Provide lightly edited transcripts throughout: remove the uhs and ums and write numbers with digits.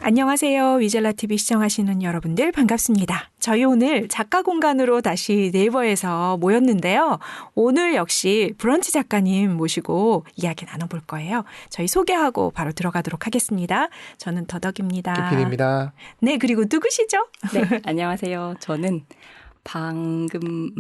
안녕하세요. 위젤라 TV 시청하시는 여러분들 반갑습니다. 저희 오늘 작가 공간으로 다시 네이버에서 모였는데요. 오늘 역시 브런치 작가님 모시고 이야기 나눠볼 거예요. 저희 소개하고 바로 들어가도록 하겠습니다. 저는 더덕입니다. 김PD입니다. 네, 그리고 누구시죠? 네, 안녕하세요. 저는 방금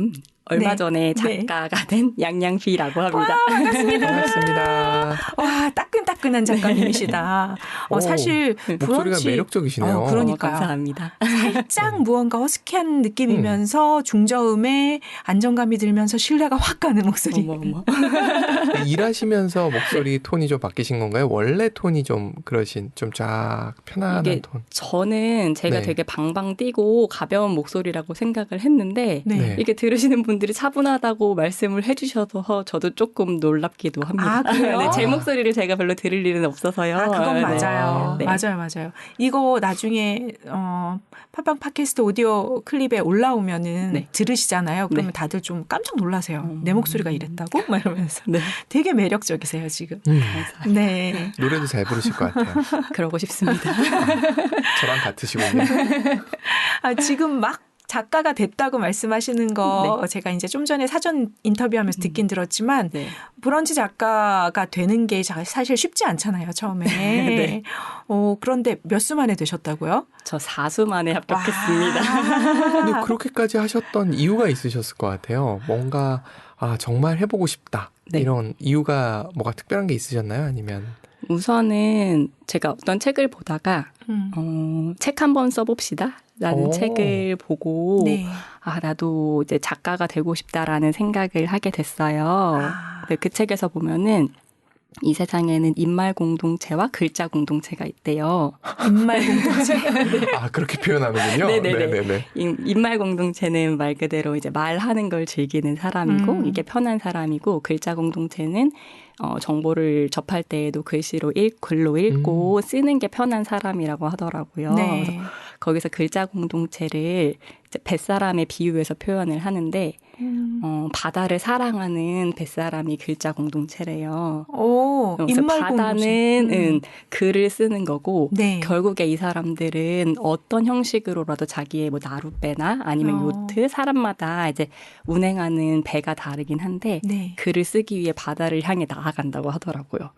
얼마 전에 작가가 된 양양비라고 합니다. 와, 반갑습니다. 반갑습니다. 와, 따끈따끈한 작가님이시다. 사실 목소리가 브런치 매력적이시네요. 그러니까요. 감사합니다. 살짝 무언가 허스키한 느낌이면서 중저음에 안정감이 들면서 신뢰가 확 가는 목소리. 어머. 일하시면서 목소리 톤이 좀 바뀌신 건가요? 원래 톤이 좀 그러신 좀 쫙 편안한 이게 톤. 저는 제가 되게 방방 뛰고 가벼운 목소리라고 생각을 했는데 네. 이게 들으시는 분들이 차분하다고 말씀을 해주셔서 저도 조금 놀랍기도 합니다. 아, 그래요? 네, 제 목소리를 제가 별로 들을 일은 없어서요. 그건 네. 맞아요. 네. 맞아요. 이거 나중에 팟빵 팟캐스트 오디오 클립에 올라오면은 네. 들으시잖아요. 그러면 네. 다들 좀 깜짝 놀라세요. 내 목소리가 이랬다고? 막 이러면서. 네. 되게 매력적이세요, 지금. 감사합니다. 네. 노래도 잘 부르실 것 같아요. 그러고 싶습니다. 저랑 같으시군요. 지금 막 작가가 됐다고 말씀하시는 거 제가 이제 좀 전에 사전 인터뷰하면서 듣긴 들었지만 네. 브런치 작가가 되는 게 사실 쉽지 않잖아요, 처음에. 네. 그런데 몇 수 만에 되셨다고요? 저 4수 만에 합격했습니다. 근데 그렇게까지 하셨던 이유가 있으셨을 것 같아요. 뭔가 정말 해보고 싶다. 네. 이런 이유가 뭐가 특별한 게 있으셨나요? 아니면? 우선은 제가 어떤 책을 보다가 책 한번 써봅시다 라는 책을 보고 네. 나도 이제 작가가 되고 싶다라는 생각을 하게 됐어요. 근데 그 책에서 보면은 이 세상에는 인말 공동체와 글자 공동체가 있대요. 인말 공동체. 그렇게 표현하는군요. 네네네. 인말 공동체는 말 그대로 이제 말하는 걸 즐기는 사람이고 이게 편한 사람이고 글자 공동체는 정보를 접할 때에도 글로 읽고 쓰는 게 편한 사람이라고 하더라고요. 네. 그래서 거기서 글자 공동체를 이제 뱃사람의 비유해서 표현을 하는데 바다를 사랑하는 뱃사람이 글자 공동체래요. 그래서 바다는 글을 쓰는 거고 네. 결국에 이 사람들은 어떤 형식으로라도 자기의 뭐 나룻배나 아니면 요트 사람마다 이제 운행하는 배가 다르긴 한데 네. 글을 쓰기 위해 바다를 향해 나아간다고 하더라고요.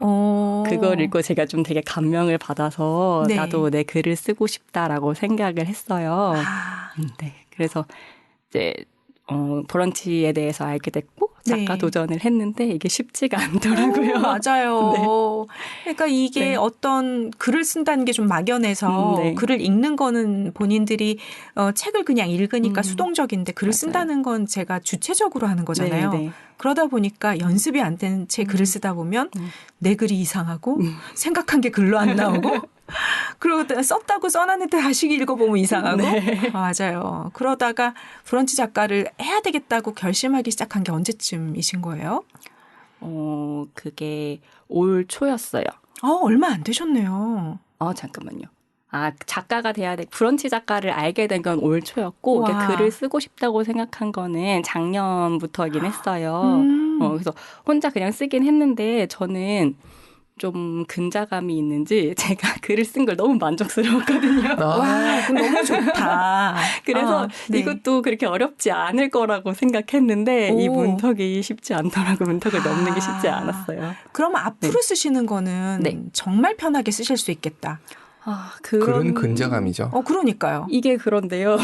그걸 읽고 제가 좀 되게 감명을 받아서 네. 나도 내 글을 쓰고 싶다라고 생각을 했어요. 네. 그래서 이제 브런치에 대해서 알게 됐고 작가 도전을 했는데 이게 쉽지가 않더라고요. 맞아요. 네. 그러니까 이게 어떤 글을 쓴다는 게 좀 막연해서 글을 읽는 거는 본인들이 책을 그냥 읽으니까 수동적인데 글을 쓴다는 건 제가 주체적으로 하는 거잖아요. 네. 그러다 보니까 연습이 안 된 채 글을 쓰다 보면 내 글이 이상하고 생각한 게 글로 안 나오고 그리고 썼다고 써놨는데 다시 읽어보면 이상하고. 맞아요. 그러다가 브런치 작가를 해야 되겠다고 결심하기 시작한 게 언제쯤이신 거예요? 그게 올 초였어요. 얼마 안 되셨네요. 잠깐만요. 작가가 돼야 돼. 브런치 작가를 알게 된 건 올 초였고 글을 쓰고 싶다고 생각한 거는 작년부터이긴 했어요. 그래서 혼자 그냥 쓰긴 했는데 저는 좀 근자감이 있는지 제가 글을 쓴 걸 너무 만족스러웠거든요. 와, 너무 좋다. 그래서 이것도 그렇게 어렵지 않을 거라고 생각했는데 이 문턱이 쉽지 않더라고요. 문턱을 넘는 게 쉽지 않았어요. 그럼 앞으로 쓰시는 거는 정말 편하게 쓰실 수 있겠다. 그런 근자감이죠. 그러니까요. 이게 그런데요.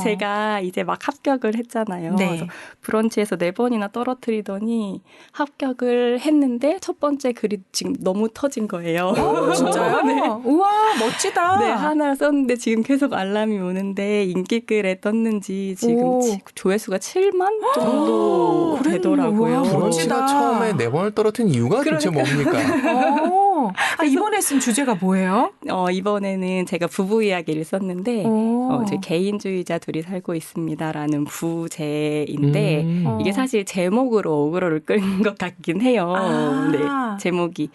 제가 이제 막 합격을 했잖아요. 그래서 브런치에서 4번이나 떨어뜨리더니 합격을 했는데 첫 번째 글이 지금 너무 터진 거예요. 진짜요? 네. 우와, 멋지다. 네, 하나 썼는데 지금 계속 알람이 오는데 인기글에 떴는지 지금 조회수가 7만 정도 되더라고요. 브런치가 처음에 4번을 떨어뜨린 이유가 도대체 뭡니까? 이번에 쓴 주제가 뭐예요? 이번에는 제가 부부 이야기를 썼는데 제 개인주의자 둘이 살고 있습니다라는 부제인데 이게 사실 제목으로 어그로를 끌는 것 같긴 해요. 네, 제목이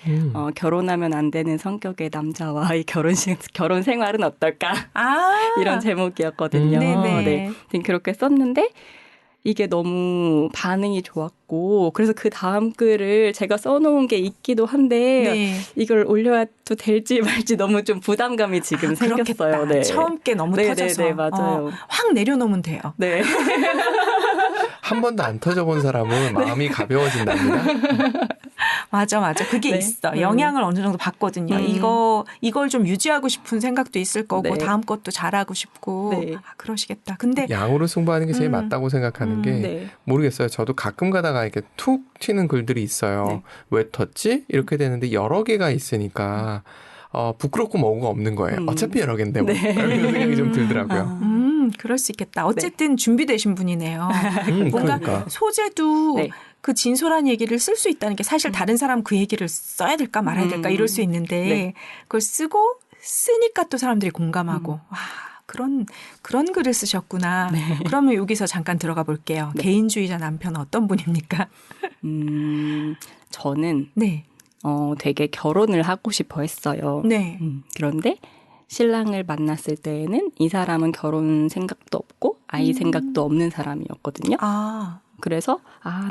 결혼하면 안 되는 성격의 남자와의 결혼 생활은 어떨까? 이런 제목이었거든요. 네, 그렇게 썼는데 이게 너무 반응이 좋았고 그래서 그 다음 글을 제가 써놓은 게 있기도 한데 네. 이걸 올려도 될지 말지 너무 좀 부담감이 지금 생겼어요. 그렇겠다. 네. 처음 게 너무 터져서 네, 맞아요. 확 내려놓으면 돼요. 네. 한 번도 안 터져본 사람은 마음이 가벼워진답니다. 맞아. 그게 네. 있어. 영향을 어느 정도 받거든요. 이걸 좀 유지하고 싶은 생각도 있을 거고 네. 다음 것도 잘하고 싶고 네. 그러시겠다. 근데 양으로 승부하는 게 제일 맞다고 생각하는 게 네. 모르겠어요. 저도 가끔 가다가 이렇게 툭 튀는 글들이 있어요. 네. 왜 텄지? 이렇게 되는데 여러 개가 있으니까 부끄럽고 뭐가 없는 거예요. 어차피 여러 개인데 뭐. 네. 이런 생각이 좀 들더라고요. 그럴 수 있겠다. 어쨌든 준비되신 분이네요. 뭔가 그러니까. 소재도 네. 그 진솔한 얘기를 쓸 수 있다는 게 사실 다른 사람 그 얘기를 써야 될까 말아야 될까 이럴 수 있는데 네. 그걸 쓰니까 또 사람들이 공감하고 와 그런 글을 쓰셨구나. 네. 그러면 여기서 잠깐 들어가 볼게요. 네. 개인주의자 남편은 어떤 분입니까? 저는 네. 되게 결혼을 하고 싶어 했어요. 네. 그런데 신랑을 만났을 때에는 이 사람은 결혼 생각도 없고 아이 생각도 없는 사람이었거든요. 아. 그래서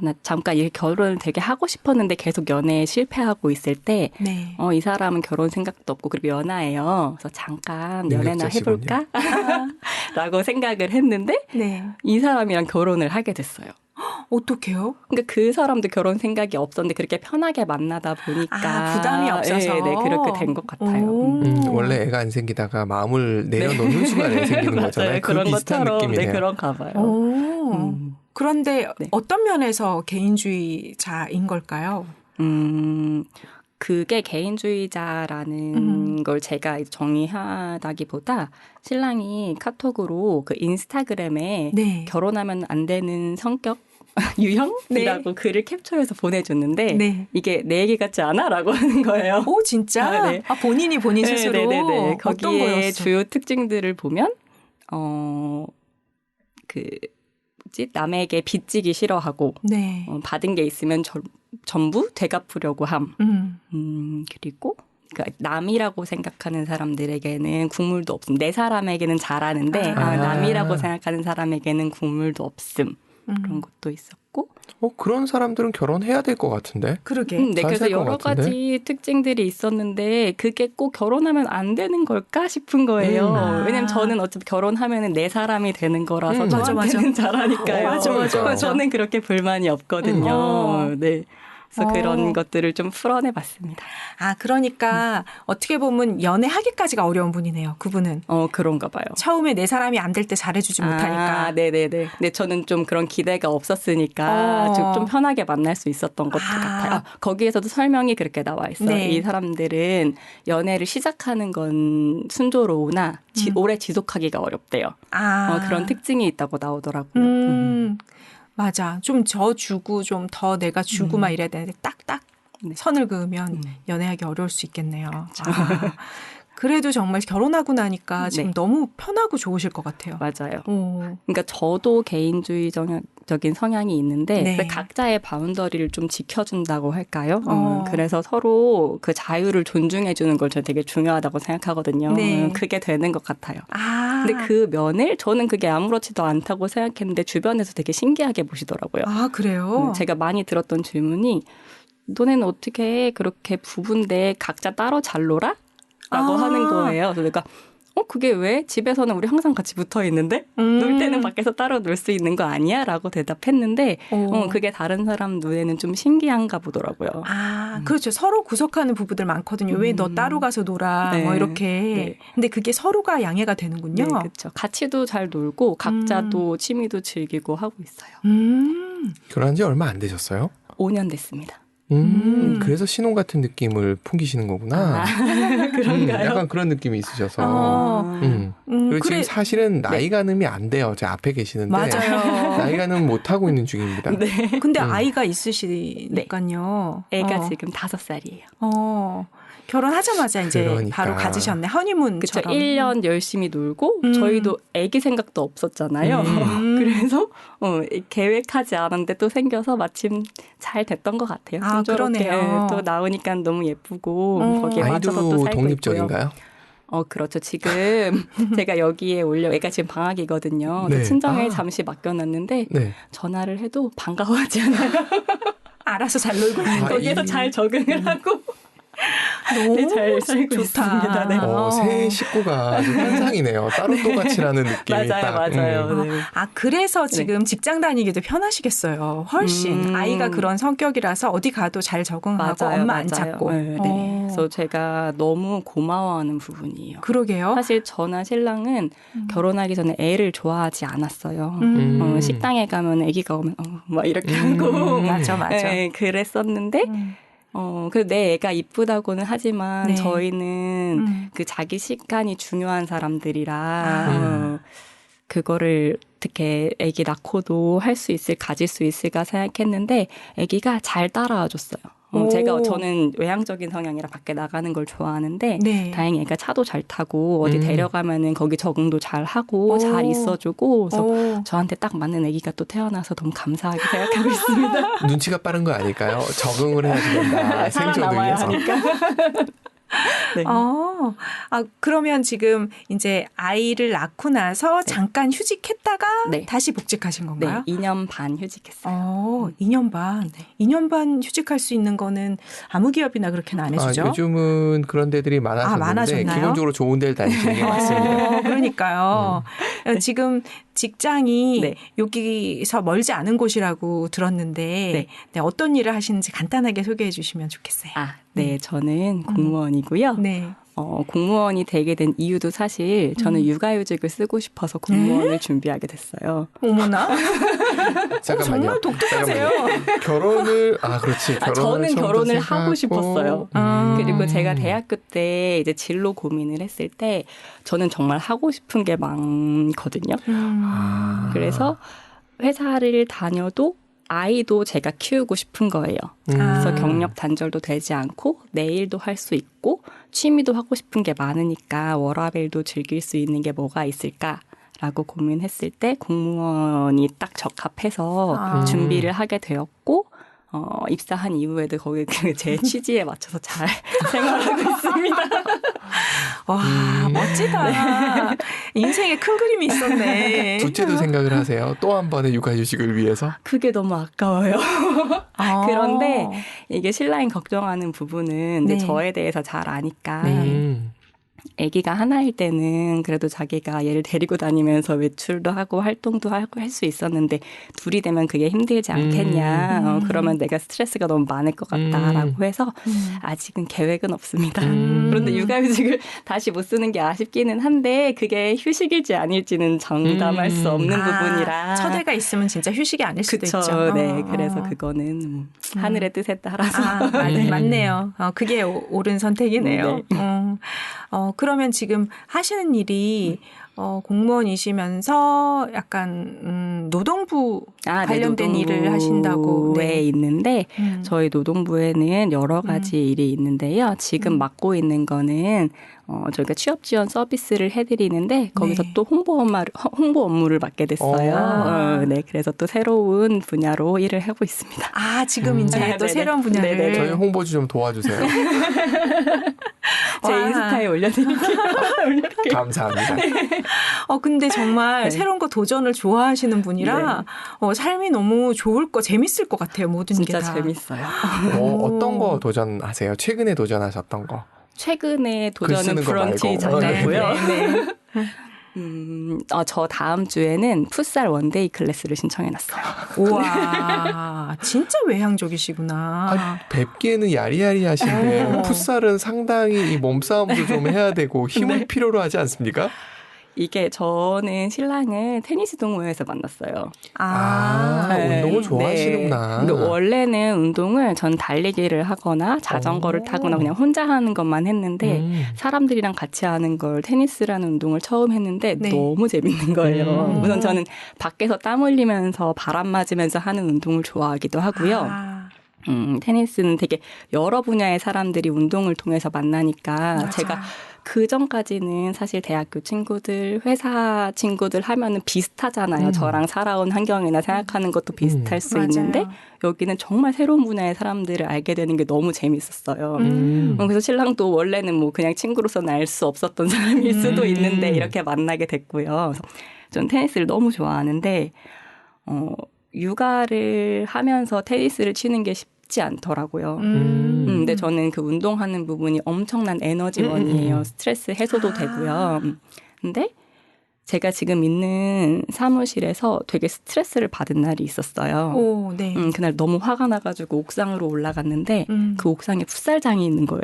나 잠깐 이 결혼을 되게 하고 싶었는데 계속 연애에 실패하고 있을 때 네. 이 사람은 결혼 생각도 없고 그리고 연하예요. 그래서 잠깐 연애나 능력자시군요. 해볼까? 라고 생각을 했는데 네. 이 사람이랑 결혼을 하게 됐어요. 어떡해요? 그러니까 그 사람도 결혼 생각이 없었는데 그렇게 편하게 만나다 보니까 부담이 없어서. 네, 그렇게 된 것 같아요. 오. 원래 애가 안 생기다가 마음을 내려놓는 순간에 생기는 맞아요. 거잖아요. 그 그런 비슷한 것처럼 느낌이네요. 그런가 봐요. 오. 그런데 네. 어떤 면에서 개인주의자인 걸까요? 그게 개인주의자라는 걸 제가 정의하다기보다 신랑이 카톡으로 그 인스타그램에 네. 결혼하면 안 되는 성격 유형이라고 글을 캡처해서 보내줬는데 네. 이게 내 얘기 같지 않아? 라고 하는 거예요. 오 진짜? 네. 본인이 본인 스스로 네네네. 어떤 거기에 거였어? 주요 특징들을 보면 남에게 빚지기 싫어하고 네. 받은 게 있으면 전부 되갚으려고 함. 그리고 그러니까 남이라고 생각하는 사람들에게는 국물도 없음. 내 사람에게는 잘하는데 남이라고 생각하는 사람에게는 국물도 없음. 그런 것도 있었고. 그런 사람들은 결혼해야 될 것 같은데. 그러게. 네, 잘 그래서 살 것 여러 같은데? 가지 특징들이 있었는데 그게 꼭 결혼하면 안 되는 걸까 싶은 거예요. 왜냐면 저는 어차피 결혼하면은 내 사람이 되는 거라서 맞아, 저한테는 잘하니까요. 맞아. 저는 그렇게 불만이 없거든요. 네. 그래서 그런 것들을 좀 풀어내봤습니다. 그러니까 어떻게 보면 연애하기까지가 어려운 분이네요. 그분은. 그런가 봐요. 처음에 내 사람이 안 될 때 잘해주지 못하니까. 네네네. 근데 저는 좀 그런 기대가 없었으니까 좀 편하게 만날 수 있었던 것도 같아요. 거기에서도 설명이 그렇게 나와 있어요. 네. 이 사람들은 연애를 시작하는 건 순조로우나 오래 지속하기가 어렵대요. 그런 특징이 있다고 나오더라고요. 맞아. 좀 저 주고 좀 더 내가 주고 막 이래야 되는데 딱딱 선을 그으면 연애하기 어려울 수 있겠네요. 그래도 정말 결혼하고 나니까 지금 너무 편하고 좋으실 것 같아요. 맞아요. 그러니까 저도 개인주의적인 성향이 있는데 각자의 바운더리를 좀 지켜준다고 할까요? 그래서 서로 그 자유를 존중해주는 걸 저는 되게 중요하다고 생각하거든요. 그게 되는 것 같아요. 근데 그 면을 저는 그게 아무렇지도 않다고 생각했는데 주변에서 되게 신기하게 보시더라고요. 그래요? 제가 많이 들었던 질문이 너네는 어떻게 그렇게 부부인데 각자 따로 잘 놀아? 라고 하는 거예요. 그래서 내가 그게 왜? 집에서는 우리 항상 같이 붙어 있는데 놀 때는 밖에서 따로 놀 수 있는 거 아니야? 라고 대답했는데 그게 다른 사람 눈에는 좀 신기한가 보더라고요. 그렇죠. 서로 구속하는 부부들 많거든요. 왜 너 따로 가서 놀아? 뭐 이렇게. 네. 근데 그게 서로가 양해가 되는군요. 네, 그렇죠. 같이도 잘 놀고 각자도 취미도 즐기고 하고 있어요. 결혼한 지 얼마 안 되셨어요? 5년 됐습니다. 그래서 신혼 같은 느낌을 풍기시는 거구나. 그런가요? 약간 그런 느낌이 있으셔서. 그리고 지금 사실은 나이 가늠이 안 돼요. 제 앞에 계시는데. 맞아요. 나이 가늠 못 하고 있는 중입니다. 네. 근데 아이가 있으시니까요. 애가 지금 5살이에요. 결혼하자마자 이제 그러니까. 바로 가지셨네. 허니문처럼. 그렇죠. 1년 열심히 놀고 저희도 애기 생각도 없었잖아요. 그래서 계획하지 않았는데 또 생겨서 마침 잘 됐던 것 같아요. 그러네요. 또 나오니까 너무 예쁘고 거기에 맞춰서 또 아이도 살고 독립적인가요? 있고요. 그렇죠. 지금 제가 여기에 애가 지금 방학이거든요. 네. 친정에 잠시 맡겨놨는데 네. 전화를 해도 반가워하지 않아요. 알아서 잘 놀고 있는 거. 거기에서 잘 적응을 하고 너무 네, 잘 살고 좋다. 있습니다. 네. 새 식구가 아주 환상이네요. 따로 똑같이라는 느낌이 맞아요. 네. 그래서 지금 직장 다니기도 편하시겠어요. 훨씬. 아이가 그런 성격이라서 어디 가도 잘 적응하고 엄마 안 찾고. 네. 그래서 제가 너무 고마워하는 부분이에요. 그러게요. 사실 저나 신랑은 결혼하기 전에 애를 좋아하지 않았어요. 식당에 가면 아기가 오면 막 이렇게 하고 맞아. 네, 그랬었는데 그 내 애가 이쁘다고는 하지만 네. 저희는 그 자기 시간이 중요한 사람들이라 그거를 어떻게 아기 낳고도 할 수 있을, 가질 수 있을까 생각했는데 아기가 잘 따라와 줬어요. 저는 외향적인 성향이라 밖에 나가는 걸 좋아하는데 네. 다행히 애가 차도 잘 타고 어디 데려가면은 거기 적응도 잘 하고 잘 있어주고 그래서 저한테 딱 맞는 아기가 또 태어나서 너무 감사하게 생각하고 있습니다. 눈치가 빠른 거 아닐까요? 적응을 해야지 된다. 생존을 살아남아야 위해서. 하니까. 네. 그러면 지금 이제 아이를 낳고 나서 잠깐 휴직했다가 네. 다시 복직하신 네, 건가요? 2년 반 휴직했어요. 2년 반. 2년 반 휴직할 수 있는 거는 아무 기업이나 그렇게는 안 해주죠? 요즘은 그런 데들이 많아졌는데 많아졌나요? 기본적으로 좋은 데를 다니시는 게 맞습니다. 그러니까요. 지금 직장이 네. 여기서 멀지 않은 곳이라고 들었는데 네, 어떤 일을 하시는지 간단하게 소개해 주시면 좋겠어요. 네, 저는 공무원이고요. 네. 공무원이 되게 된 이유도 사실 저는 육아휴직을 쓰고 싶어서 공무원을 준비하게 됐어요. 어머나. 잠깐만요. 정말 독특하세요. 결혼을 그렇지. 저는 결혼을 하고 생각하고. 싶었어요. 그리고 제가 대학교 때 이제 진로 고민을 했을 때 저는 정말 하고 싶은 게 많거든요. 그래서 회사를 다녀도 아이도 제가 키우고 싶은 거예요. 그래서 경력 단절도 되지 않고 내 일도 할 수 있고 취미도 하고 싶은 게 많으니까 워라밸도 즐길 수 있는 게 뭐가 있을까라고 고민했을 때 공무원이 딱 적합해서 준비를 하게 되었고 입사한 이후에도 거기 제 취지에 맞춰서 잘 생활하고 있습니다. 와, 멋지다. 인생에 큰 그림이 있었네. 둘째도 생각을 하세요. 또 한 번의 육아휴직을 위해서. 그게 너무 아까워요. 그런데 이게 신랑이 걱정하는 부분은 네. 저에 대해서 잘 아니까 아기가 하나일 때는 그래도 자기가 얘를 데리고 다니면서 외출도 하고 활동도 하고 할 수 있었는데 둘이 되면 그게 힘들지 않겠냐. 그러면 내가 스트레스가 너무 많을 것 같다라고 해서 아직은 계획은 없습니다. 그런데 육아휴직을 다시 못 쓰는 게 아쉽기는 한데 그게 휴식일지 아닐지는 장담할 수 없는 부분이라. 첫 애가 있으면 진짜 휴식이 아닐 수도 그쵸. 있죠. 네, 그래서 그거는 하늘의 뜻에 따라서. 맞네요. 그게 옳은 선택이네요. 그러면 지금 하시는 일이 공무원이시면서 약간 노동부 관련된 일을 하신다고. 네, 있는데 저희 노동부에는 여러 가지 일이 있는데요. 지금 맡고 있는 거는 저희가 취업 지원 서비스를 해드리는데 거기서 또 홍보 업무를 맡게 됐어요. 네, 그래서 또 새로운 분야로 일을 하고 있습니다. 지금 이제 또 새로운 분야를. 네네. 저희 홍보지 좀 도와주세요. 제 인스타에 올려드릴게요. 감사합니다. 근데 정말 새로운 거 도전을 좋아하시는 분이라 삶이 너무 좋을 재밌을 것 같아요. 모든 게 다. 진짜 재밌어요. 어떤 거 도전하세요? 최근에 도전하셨던 거? 최근에 글 도전은 쓰는 거 브런치 말고. 작가고요. 네. 저 다음 주에는 풋살 원데이 클래스를 신청해놨어요. 우와, 진짜 외향적이시구나. 뵙기에는 야리야리하신데 풋살은 상당히 이 몸싸움도 좀 해야 되고 힘을 필요로 하지 않습니까? 이게 저는 신랑을 테니스 동호회에서 만났어요. 운동을 좋아하시는구나. 근데 원래는 운동을 전 달리기를 하거나 자전거를 타거나 그냥 혼자 하는 것만 했는데 사람들이랑 같이 하는 걸 테니스라는 운동을 처음 했는데 너무 재밌는 거예요. 우선 저는 밖에서 땀 흘리면서 바람 맞으면서 하는 운동을 좋아하기도 하고요. 테니스는 되게 여러 분야의 사람들이 운동을 통해서 만나니까 맞아요. 제가 그 전까지는 사실 대학교 친구들, 회사 친구들 하면은 비슷하잖아요. 저랑 살아온 환경이나 생각하는 것도 비슷할 수 맞아요. 있는데 여기는 정말 새로운 분야의 사람들을 알게 되는 게 너무 재밌었어요. 그래서 신랑도 원래는 뭐 그냥 친구로서는 알 수 없었던 사람일 수도 있는데 이렇게 만나게 됐고요. 그래서 전 테니스를 너무 좋아하는데 육아를 하면서 테니스를 치는 게 쉽지 않더라고요. 근데 저는 그 운동하는 부분이 엄청난 에너지원이에요. 스트레스 해소도 되고요. 근데 제가 지금 있는 사무실에서 되게 스트레스를 받은 날이 있었어요. 오, 네. 그날 너무 화가 나가지고 옥상으로 올라갔는데 그 옥상에 풋살장이 있는 거예요.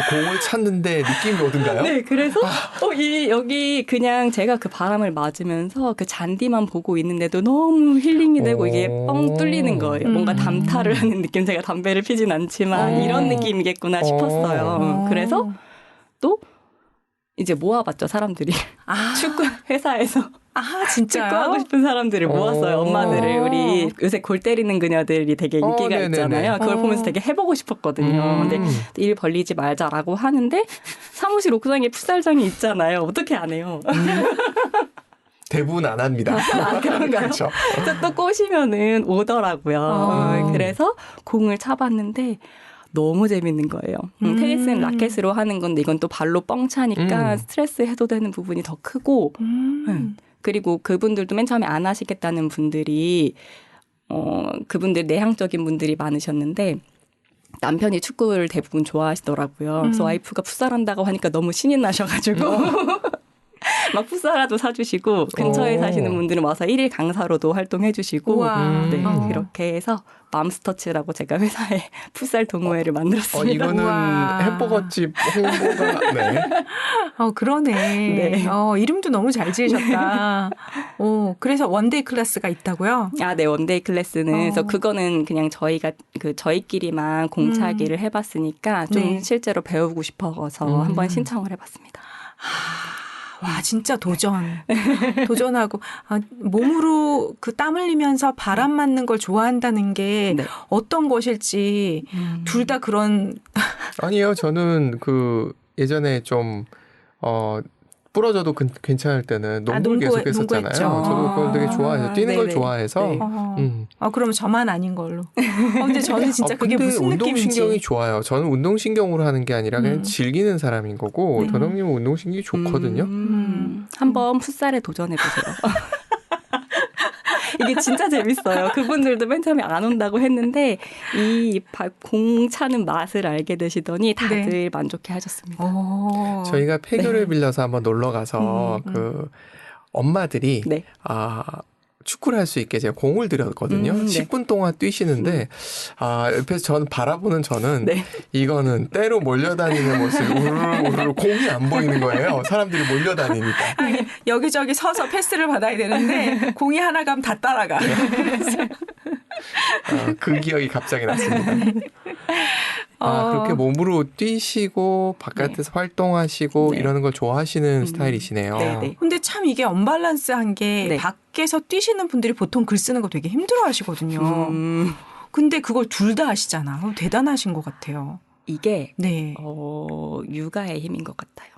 공을 찼는데 느낌이 오던가요? 네, 그래서 여기 그냥 제가 그 바람을 맞으면서 그 잔디만 보고 있는데도 너무 힐링이 되고 이게 뻥 뚫리는 거예요. 뭔가 담타를 하는 느낌. 제가 담배를 피진 않지만 이런 느낌이겠구나 싶었어요. 그래서 또 이제 모아봤죠, 사람들이. 축구 회사에서. 진짜요? 축구하고 싶은 사람들을 모았어요. 엄마들을. 우리 요새 골 때리는 그녀들이 되게 인기가 네네네. 있잖아요. 그걸 보면서 되게 해보고 싶었거든요. 근데 일 벌리지 말자라고 하는데 사무실 옥상에 풋살장이 있잖아요. 어떻게 안 해요? 대부분 안 합니다. 그런가요? 그렇죠. 그래서 또 꼬시면은 오더라고요. 그래서 공을 차봤는데 너무 재밌는 거예요. 테니스는 라켓으로 하는 건데 이건 또 발로 뻥 차니까 스트레스 해소되는 부분이 더 크고 그리고 그분들도 맨 처음에 안 하시겠다는 분들이 그분들 내향적인 분들이 많으셨는데 남편이 축구를 대부분 좋아하시더라고요. 그래서 와이프가 풋살한다고 하니까 너무 신이 나셔가지고 막 풋살화도 사주시고 근처에 사시는 분들은 와서 1일 강사로도 활동해 주시고 네, 그렇게 해서 맘스터치라고 제가 회사에 풋살 동호회를 만들었습니다. 이거는 햄버거집 홍보가 네. 그러네. 네. 이름도 너무 잘 지으셨다. 그래서 원데이 클래스가 있다고요? 네, 원데이 클래스는 그래서 그거는 그냥 저희가 저희끼리만 공차기를 해봤으니까 좀 네. 실제로 배우고 싶어서 한번 신청을 해봤습니다. 와, 진짜 도전하고 몸으로 그 땀 흘리면서 바람 맞는 걸 좋아한다는 게 네. 어떤 것일지 둘 다 그런 아니요, 저는 예전에 좀 부러져도 괜찮을 때는 농구를 계속했었잖아요. 농구했죠. 저도 그걸 되게 좋아해서 뛰는 걸 네네. 좋아해서. 네. 그러면 저만 아닌 걸로. 근데 저는 진짜 그게 근데 무슨 느낌인지. 운동신경이 좋아요. 저는 운동신경으로 하는 게 아니라 그냥 즐기는 사람인 거고 도덕님은 운동신경이 좋거든요. 한번 풋살에 도전해보세요. 이게 진짜 재밌어요. 그분들도 맨 처음에 안 온다고 했는데 이 공 차는 맛을 알게 되시더니 다들 만족해 하셨습니다. 저희가 폐교를 빌려서 한번 놀러 가서 엄마들이 네. 축구를 할 수 있게 제가 공을 드렸거든요. 네. 10분 동안 뛰시는데 옆에서 저는 바라보는 저는 네. 이거는 때로 몰려다니는 모습 우르르 공이 안 보이는 거예요. 사람들이 몰려다니니까. 여기저기 서서 패스를 받아야 되는데 공이 하나 가면 다 따라가. 그 기억이 갑자기 났습니다. 그렇게 몸으로 뛰시고 바깥에서 활동하시고 네. 이러는 걸 좋아하시는 스타일이시네요. 네네. 근데 참 이게 언밸런스한 게 네. 밖에서 뛰시는 분들이 보통 글 쓰는 거 되게 힘들어 하시거든요. 근데 그걸 둘 다 하시잖아. 대단하신 것 같아요. 이게 네. 육아의 힘인 것 같아요.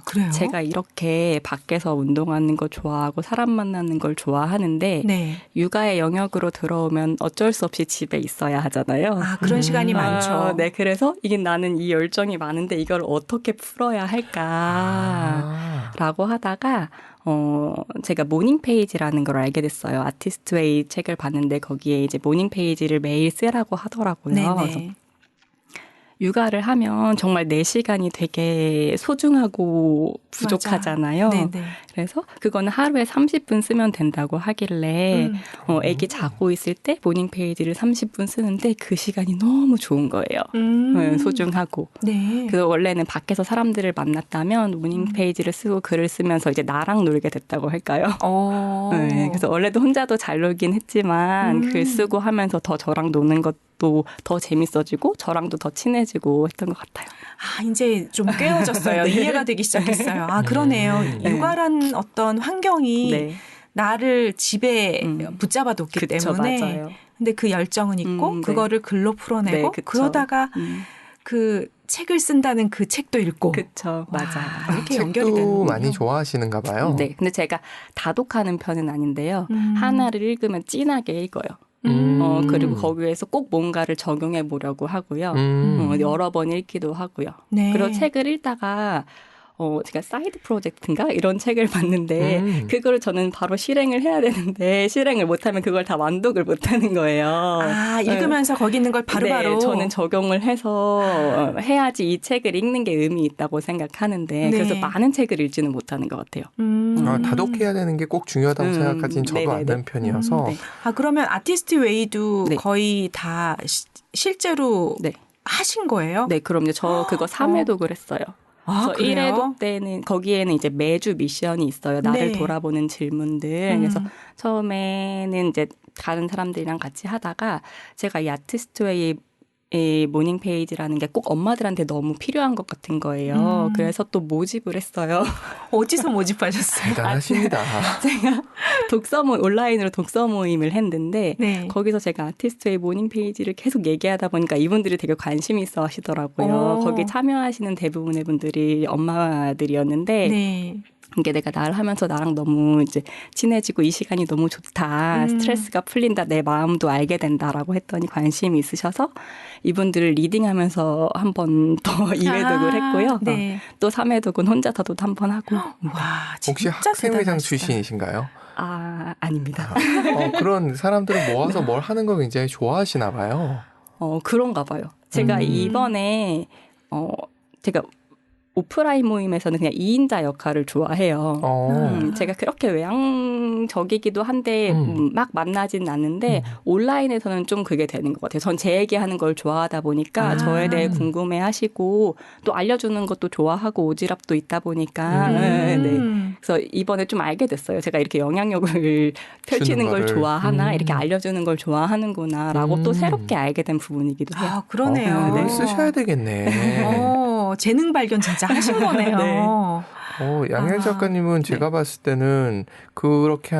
그래요? 제가 이렇게 밖에서 운동하는 거 좋아하고 사람 만나는 걸 좋아하는데 네. 육아의 영역으로 들어오면 어쩔 수 없이 집에 있어야 하잖아요. 그런 시간이 많죠. 네, 그래서 이게 나는 이 열정이 많은데 이걸 어떻게 풀어야 할까라고 하다가 제가 모닝 페이지라는 걸 알게 됐어요. 아티스트웨이 책을 봤는데 거기에 이제 모닝 페이지를 매일 쓰라고 하더라고요. 네네. 그래서 육아를 하면 정말 내 시간이 되게 소중하고 부족하잖아요. 네네. 그래서 그거는 하루에 30분 쓰면 된다고 하길래 아기 자고 있을 때 모닝 페이지를 30분 쓰는데 그 시간이 너무 좋은 거예요. 소중하고. 네. 그래서 원래는 밖에서 사람들을 만났다면 모닝 페이지를 쓰고 글을 쓰면서 이제 나랑 놀게 됐다고 할까요? 네, 그래서 원래도 혼자도 잘 놀긴 했지만 글 쓰고 하면서 더 저랑 노는 것도 더 재밌어지고 저랑도 더 친해지고 했던 것 같아요. 이제 좀 깨어졌어요. 네. 이해가 되기 시작했어요. 그러네요. 네. 육아란 어떤 환경이 네. 나를 집에 붙잡아뒀기 그쵸, 때문에. 맞아요. 근데 그 열정은 있고 네. 그거를 글로 풀어내고 네, 그쵸. 그러다가 그 책을 쓴다는 그 책도 읽고. 그쵸, 와, 맞아요. 이렇게 연결이 책도 되는군요. 많이 좋아하시는가 봐요. 네, 근데 제가 다독하는 편은 아닌데요. 하나를 읽으면 진하게 읽어요. 그리고 거기에서 꼭 뭔가를 적용해 보려고 하고요. 여러 번 읽기도 하고요. 네. 그리고 책을 읽다가 제가 사이드 프로젝트인가 이런 책을 봤는데 그걸 저는 바로 실행을 해야 되는데 실행을 못하면 그걸 다 완독을 못하는 거예요. 아, 읽으면서 거기 있는 걸 바로바로. 네, 저는 적용을 해서 해야지 이 책을 읽는 게 의미 있다고 생각하는데 네. 그래서 많은 책을 읽지는 못하는 것 같아요. 다독해야 되는 게 꼭 중요하다고 생각하진 저도 네네네. 않는 편이어서 네. 아, 그러면 아티스트 웨이도 네. 거의 다 실제로 네. 하신 거예요? 네, 그럼요. 저 그거 3회독을 했어요. 아, 그래서 그래요? 1회독 때는 거기에는 이제 매주 미션이 있어요. 나를 네. 돌아보는 질문들. 그래서 처음에는 이제 다른 사람들이랑 같이 하다가 제가 이 아티스트웨이 이 모닝 페이지라는 게 꼭 엄마들한테 너무 필요한 것 같은 거예요. 그래서 또 모집을 했어요. 어디서 모집하셨어요? 대단하십니다. 제가 온라인으로 독서 모임을 했는데 네. 거기서 제가 아티스트의 모닝 페이지를 계속 얘기하다 보니까 이분들이 되게 관심이 있어 하시더라고요. 거기 참여하시는 대부분의 분들이 엄마들이었는데 네. 이게 내가 나를 하면서 나랑 너무 이제 친해지고 이 시간이 너무 좋다. 스트레스가 풀린다. 내 마음도 알게 된다라고 했더니 관심이 있으셔서 이분들을 리딩하면서 한 번 더 2회독을 했고요. 네. 또 3회독은 혼자 더도 한 번 하고. 와, 혹시 진짜 학생회장 대단하시다. 출신이신가요? 아닙니다. 그런 사람들을 모아서 뭘 하는 걸 굉장히 좋아하시나 봐요. 그런가 봐요. 제가 이번에 제가 오프라인 모임에서는 그냥 2인자 역할을 좋아해요. 제가 그렇게 외향적이기도 한데 막 만나진 않는데 온라인에서는 좀 그게 되는 것 같아요. 전 제 얘기하는 걸 좋아하다 보니까 저에 대해 궁금해하시고 또 알려주는 것도 좋아하고 오지랖도 있다 보니까 네. 그래서 이번에 좀 알게 됐어요. 제가 이렇게 영향력을 펼치는 걸 좋아하나 이렇게 알려주는 걸 좋아하는구나라고 또 새롭게 알게 된 부분이기도 해요. 아, 그러네요. 그걸 쓰셔야 되겠네. 재능 발견 진짜 하신 거네요. 네. 양현 작가님은 제가 봤을 때는 그렇게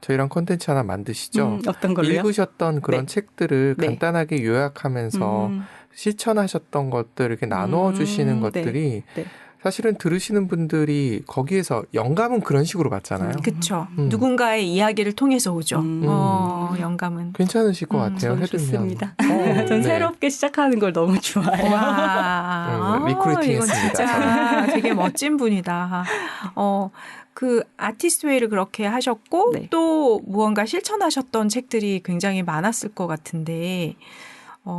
저희랑 콘텐츠 하나 만드시죠. 어떤 걸로요? 읽으셨던 그런 네. 책들을 네. 간단하게 요약하면서 실천하셨던 것들 이렇게 나누어 주시는 것들이 네. 사실은 들으시는 분들이 거기에서 영감은 그런 식으로 받잖아요. 그렇죠. 누군가의 이야기를 통해서 오죠. 영감은. 괜찮으실 것 같아요. 저는 해두면. 좋습니다. 전 새롭게 시작하는 걸 너무 좋아해요. 와, 리크루팅 이건 했습니다. 진짜 되게 멋진 분이다. 그 아티스트웨이를 그렇게 하셨고 네. 또 무언가 실천하셨던 책들이 굉장히 많았을 것 같은데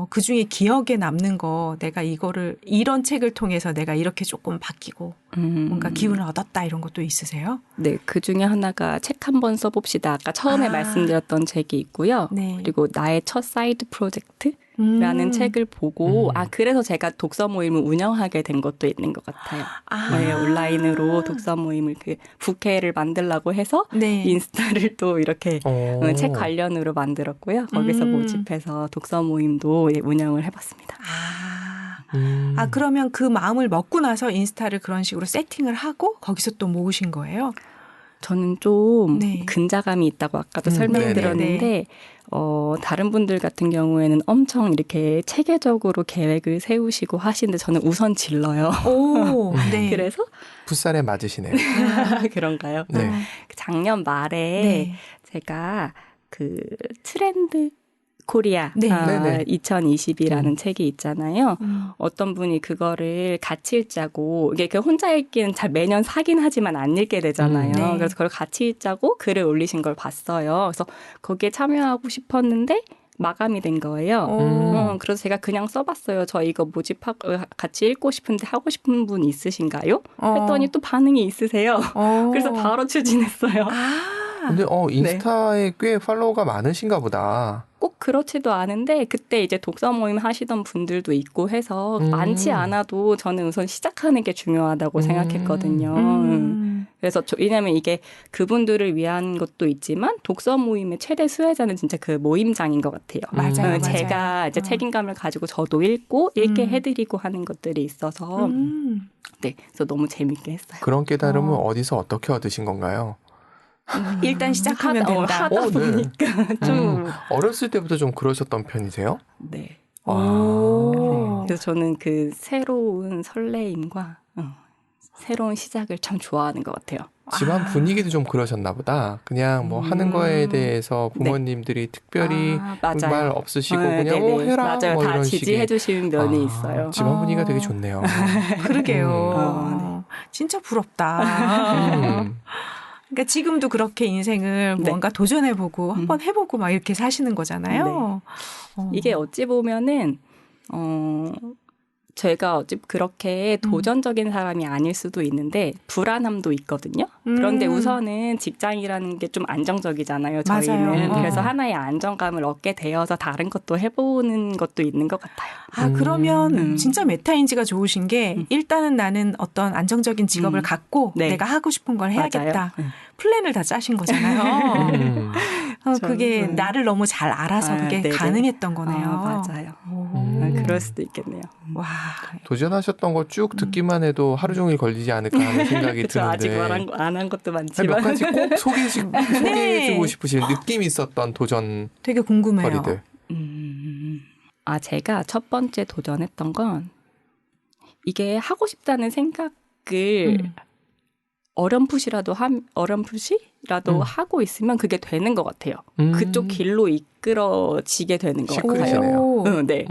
그 중에 기억에 남는 거 내가 이런 책을 통해서 내가 이렇게 조금 바뀌고 뭔가 기운을 얻었다 이런 것도 있으세요? 네, 그 중에 하나가 책 한번 써봅시다. 아까 처음에 말씀드렸던 책이 있고요. 네. 그리고 나의 첫 사이드 프로젝트라는 책을 보고 그래서 제가 독서 모임을 운영하게 된 것도 있는 것 같아요. 네, 온라인으로 독서 모임을 부캐를 만들려고 해서 네. 인스타를 또 이렇게 책 관련으로 만들었고요. 거기서 모집해서 독서 모임도 운영을 해봤습니다. 그러면 그 마음을 먹고 나서 인스타를 그런 식으로 세팅을 하고 거기서 또 모으신 거예요? 저는 좀 네. 근자감이 있다고 아까도 네네. 설명드렸는데 다른 분들 같은 경우에는 엄청 이렇게 체계적으로 계획을 세우시고 하시는데 저는 우선 질러요. 오, 네. 그래서 풋살에 맞으시네요. 그런가요? 네. 작년 말에 네. 제가 그 트렌드 코리아 네. 네네. 2020이라는 책이 있잖아요. 어떤 분이 그거를 같이 읽자고 이게 혼자 읽기는 잘 매년 사긴 하지만 안 읽게 되잖아요. 네. 그래서 그걸 같이 읽자고 글을 올리신 걸 봤어요. 그래서 거기에 참여하고 싶었는데 마감이 된 거예요. 그래서 제가 그냥 써봤어요. 저 이거 모집하고 같이 읽고 싶은데 하고 싶은 분 있으신가요? 했더니 또 반응이 있으세요. 그래서 바로 추진했어요. 근데 인스타에 꽤 팔로워가 많으신가 보다. 꼭 그렇지도 않은데 그때 이제 독서 모임 하시던 분들도 있고 해서 많지 않아도 저는 우선 시작하는 게 중요하다고 생각했거든요. 그래서 왜냐하면 이게 그분들을 위한 것도 있지만 독서 모임의 최대 수혜자는 진짜 그 모임장인 것 같아요. 맞아요. 제가 이제 책임감을 가지고 저도 읽게 해드리고 하는 것들이 있어서 네, 그래서 너무 재밌게 했어요. 그런 깨달음은 어디서 어떻게 얻으신 건가요? 일단 시작하면 된다. 하다 보니까 좀 어렸을 때부터 좀 그러셨던 편이세요? 네. 오. 그래서 저는 그 새로운 설레임과 새로운 시작을 참 좋아하는 것 같아요. 집안 분위기도 좀 그러셨나 보다. 그냥 뭐 하는 거에 대해서 부모님들이 특별히 맞아요. 말 없으시고 그냥 네네. 해라 맞아요. 뭐 다 이런 지지해 식의. 주시는 면이 있어요. 집안 분위기가 되게 좋네요. 그러게요. 진짜 부럽다. 그러니까 지금도 그렇게 인생을 네. 뭔가 도전해보고 한번 해보고 막 이렇게 사시는 거잖아요. 이게 어찌 보면은 제가 어찌 그렇게 도전적인 사람이 아닐 수도 있는데 불안함도 있거든요. 그런데 우선은 직장이라는 게 좀 안정적이잖아요. 저희는. 맞아요. 그래서 하나의 안정감을 얻게 되어서 다른 것도 해보는 것도 있는 것 같아요. 그러면 진짜 메타인지가 좋으신 게 일단은 나는 어떤 안정적인 직업을 갖고 네. 내가 하고 싶은 걸 해야겠다. 맞아요. 플랜을 다 짜신 거잖아요. 그게 저는, 나를 너무 잘 알아서 그게 네네. 가능했던 거네요. 맞아요. 그럴 수도 있겠네요. 와. 도전하셨던 거 쭉 듣기만 해도 하루 종일 걸리지 않을까 하는 생각이 그쵸, 드는데. 아직 안 한 것도 몇 많지만. 가지 꼭 소개해주고 싶으신 느낌이 있었던 도전거리들. 되게 궁금해요. 제가 첫 번째 도전했던 건 이게 하고 싶다는 생각을 어렴풋이라도 하고 있으면 그게 되는 것 같아요. 그쪽 길로 이끌어지게 되는 것 같아요. 네.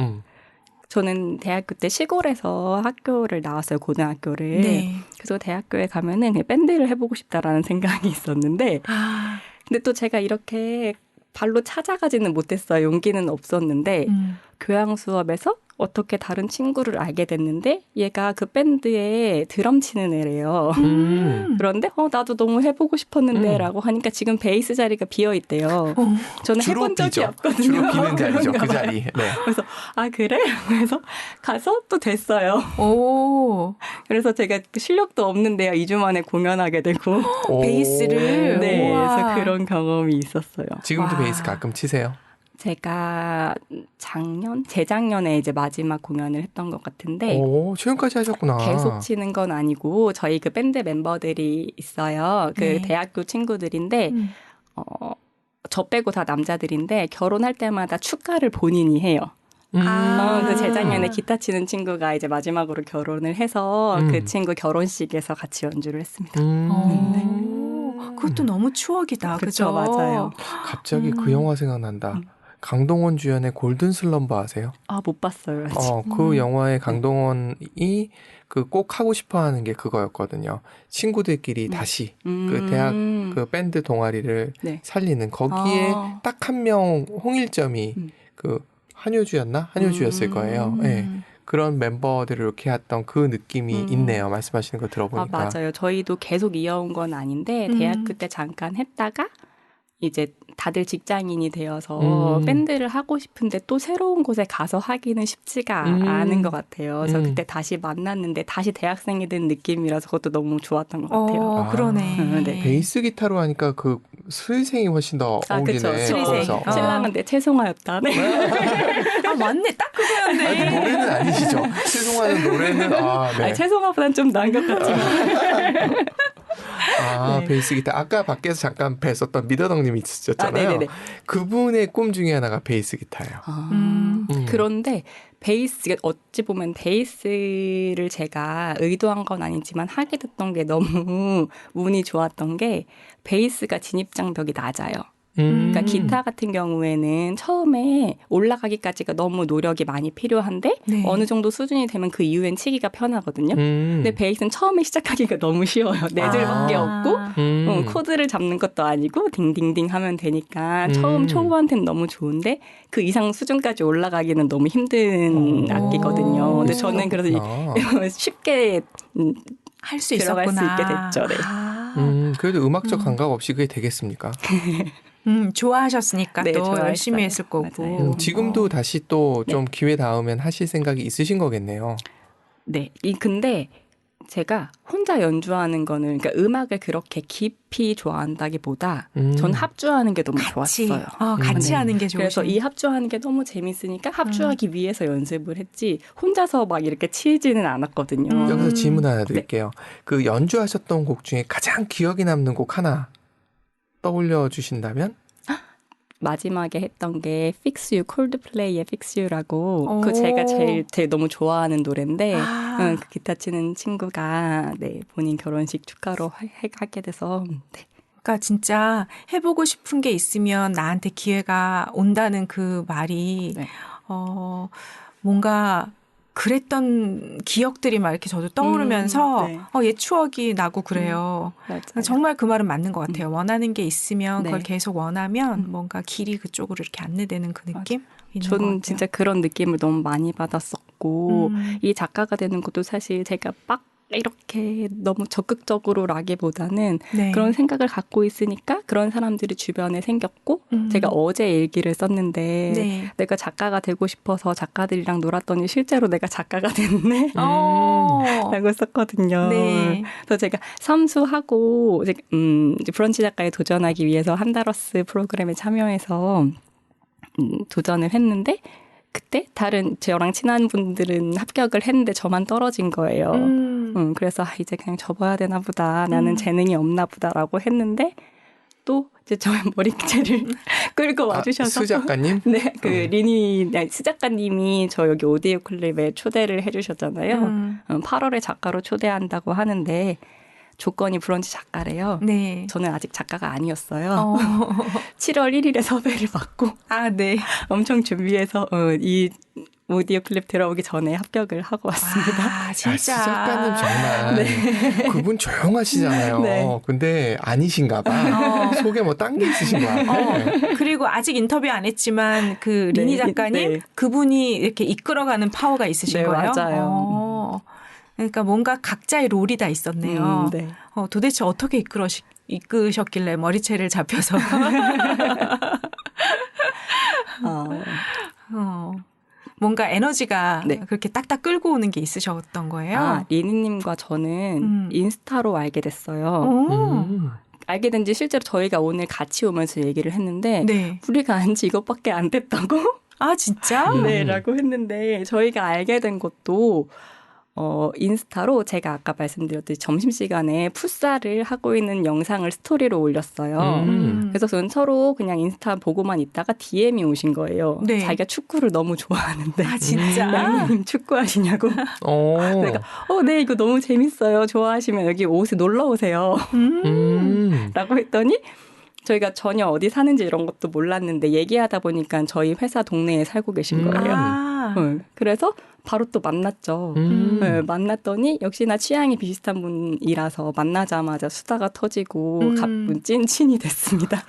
저는 대학교 때 시골에서 학교를 나왔어요. 고등학교를. 네. 그래서 대학교에 가면은 그냥 밴드를 해보고 싶다라는 생각이 있었는데 근데 또 제가 이렇게 발로 찾아가지는 못했어요. 용기는 없었는데 교양 수업에서 어떻게 다른 친구를 알게 됐는데 얘가 그 밴드에 드럼 치는 애래요. 그런데 나도 너무 해보고 싶었는데 라고 하니까 지금 베이스 자리가 비어있대요. 저는 해본 적이 없거든요. 주로 비는 자리죠. 그 자리. 네. 그래서 그래? 그래서 가서 또 됐어요. 오. 그래서 제가 실력도 없는데요. 2주 만에 공연하게 되고. 베이스를. 네. 우와. 그래서 그런 경험이 있었어요. 지금도 와. 베이스 가끔 치세요? 제가 재작년에 이제 마지막 공연을 했던 것 같은데. 오, 최근까지 하셨구나. 계속 치는 건 아니고 저희 그 밴드 멤버들이 있어요. 그 네. 대학교 친구들인데 저 빼고 다 남자들인데 결혼할 때마다 축가를 본인이 해요. 그 재작년에 기타 치는 친구가 이제 마지막으로 결혼을 해서 그 친구 결혼식에서 같이 연주를 했습니다. 그것도 너무 추억이다. 그렇죠, 그죠? 맞아요. 갑자기 그 영화 생각난다. 강동원 주연의 골든 슬럼버 아세요? 못 봤어요. 아직. 그 영화의 강동원이 그 꼭 하고 싶어 하는 게 그거였거든요. 친구들끼리 다시 그 대학 그 밴드 동아리를 살리는 거기에 딱 한 명 홍일점이 그 한효주였나? 한효주였을 거예요. 네. 그런 멤버들을 이렇게 했던 그 느낌이 있네요. 말씀하시는 거 들어보니까. 맞아요. 저희도 계속 이어온 건 아닌데 대학교 때 잠깐 했다가 이제 다들 직장인이 되어서 밴드를 하고 싶은데 또 새로운 곳에 가서 하기는 쉽지가 않은 것 같아요. 그래서 그때 다시 만났는데 다시 대학생이 된 느낌이라서 그것도 너무 좋았던 것 같아요. 그러네. 네. 베이스 기타로 하니까 그 수리생이 훨씬 더 어울리네. 그렇죠. 수리생. 신랑은 내 채송하였다. 네. 맞네. 딱 그거였네. 노래는 아니시죠? 죄송하는 노래는 네. 채송아보다는 좀 나은 것 같지만. 네. 베이스 기타. 아까 밖에서 잠깐 뵀었던 미더덕님이 있으셨잖아요. 네네네. 그분의 꿈 중에 하나가 베이스 기타예요. 그런데 베이스, 어찌 보면 베이스를 제가 의도한 건 아니지만 하게 됐던 게 너무 운이 좋았던 게 베이스가 진입장벽이 낮아요. 그러니까 기타 같은 경우에는 처음에 올라가기까지가 너무 노력이 많이 필요한데 어느 정도 수준이 되면 그 이후엔 치기가 편하거든요. 근데 베이스는 처음에 시작하기가 너무 쉬워요. 네 줄밖에 없고 코드를 잡는 것도 아니고 딩딩딩 하면 되니까 처음 초보한테는 너무 좋은데 그 이상 수준까지 올라가기는 너무 힘든 악기거든요. 근데 저는 그래서 쉽게 할 수 들어갈 있었구나. 수 있게 됐죠. 네. 그래도 음악적 감각 없이 그게 되겠습니까? 좋아하셨으니까 또 좋아했어요. 열심히 했을 거고. 지금도 다시 또 좀 기회 닿으면 하실 생각이 있으신 거겠네요. 네. 근데 제가 혼자 연주하는 거는 그러니까 음악을 그렇게 깊이 좋아한다기보다 전 합주하는 게 너무 좋았어요. 같이 하는 게 좋으신. 그래서 이 합주하는 게 너무 재밌으니까 합주하기 위해서 연습을 했지 혼자서 막 이렇게 치지는 않았거든요. 여기서 질문 하나 드릴게요. 그 연주하셨던 곡 중에 가장 기억에 남는 곡 하나 떠올려 주신다면? 마지막에 했던 게 Fix You, 콜드플레이의 Fix You라고 그 제가 제일 너무 좋아하는 노래인데 그 기타 치는 친구가 네, 본인 결혼식 축가로 하게 돼서 네. 그러니까 진짜 해보고 싶은 게 있으면 나한테 기회가 온다는 그 말이 네. 뭔가 그랬던 기억들이 막 이렇게 저도 떠오르면서 네. 옛 추억이 나고 그래요. 정말 그 말은 맞는 것 같아요. 원하는 게 있으면 그걸 네. 계속 원하면 뭔가 길이 그쪽으로 이렇게 안내되는 그 느낌? 있는 것 같아요. 저는 진짜 그런 느낌을 너무 많이 받았었고 이 작가가 되는 것도 사실 제가 막 이렇게 너무 적극적으로라기보다는 네. 그런 생각을 갖고 있으니까 그런 사람들이 주변에 생겼고 제가 어제 일기를 썼는데 네. 내가 작가가 되고 싶어서 작가들이랑 놀았더니 실제로 내가 작가가 됐네 라고 썼거든요. 네. 그래서 제가 삼수하고 이제 브런치 작가에 도전하기 위해서 한다러스 프로그램에 참여해서 도전을 했는데 그때 다른 저랑 친한 분들은 합격을 했는데 저만 떨어진 거예요. 그래서 이제 그냥 접어야 되나 보다. 나는 재능이 없나 보다라고 했는데 또 이제 저의 머리채를 끌고 와주셔서 수 작가님? 네, 수 작가님이 저 여기 오디오 클립에 초대를 해주셨잖아요. 8월에 작가로 초대한다고 하는데 조건이 브런치 작가래요. 네. 저는 아직 작가가 아니었어요. 7월 1일에 섭외를 받고 네. 엄청 준비해서 이 오디오 클립 들어오기 전에 합격을 하고 왔습니다. 진짜. 수 작가님 정말 네. 그분 조용하시잖아요. 네. 근데 아니신가 봐. 속에 뭐 딴 게 있으신 것 같아요. 그리고 아직 인터뷰 안 했지만 그 리니 작가님 네. 그분이 이렇게 이끌어가는 파워가 있으신 네, 거예요? 맞아요. 그러니까 뭔가 각자의 롤이 다 있었네요. 네. 도대체 어떻게 이끄셨길래 머리채를 잡혀서. 뭔가 에너지가 네. 그렇게 딱딱 끌고 오는 게 있으셨던 거예요? 리니님과 저는 인스타로 알게 됐어요. 알게 된 지 실제로 저희가 오늘 같이 오면서 얘기를 했는데 네. 우리가 안 지 이것밖에 안 됐다고? 진짜? 네, 라고 했는데 저희가 알게 된 것도 인스타로 제가 아까 말씀드렸듯이 점심시간에 풋살을 하고 있는 영상을 스토리로 올렸어요. 그래서 저는 서로 그냥 인스타 보고만 있다가 DM이 오신 거예요. 네. 자기가 축구를 너무 좋아하는데. 진짜? 양님 축구하시냐고. 내가 네, 이거 너무 재밌어요. 좋아하시면 여기 놀러 오세요. 라고 했더니 저희가 전혀 어디 사는지 이런 것도 몰랐는데 얘기하다 보니까 저희 회사 동네에 살고 계신 거예요. 그래서 바로 또 만났죠. 네, 만났더니 역시나 취향이 비슷한 분이라서 만나자마자 수다가 터지고 찐친이 됐습니다.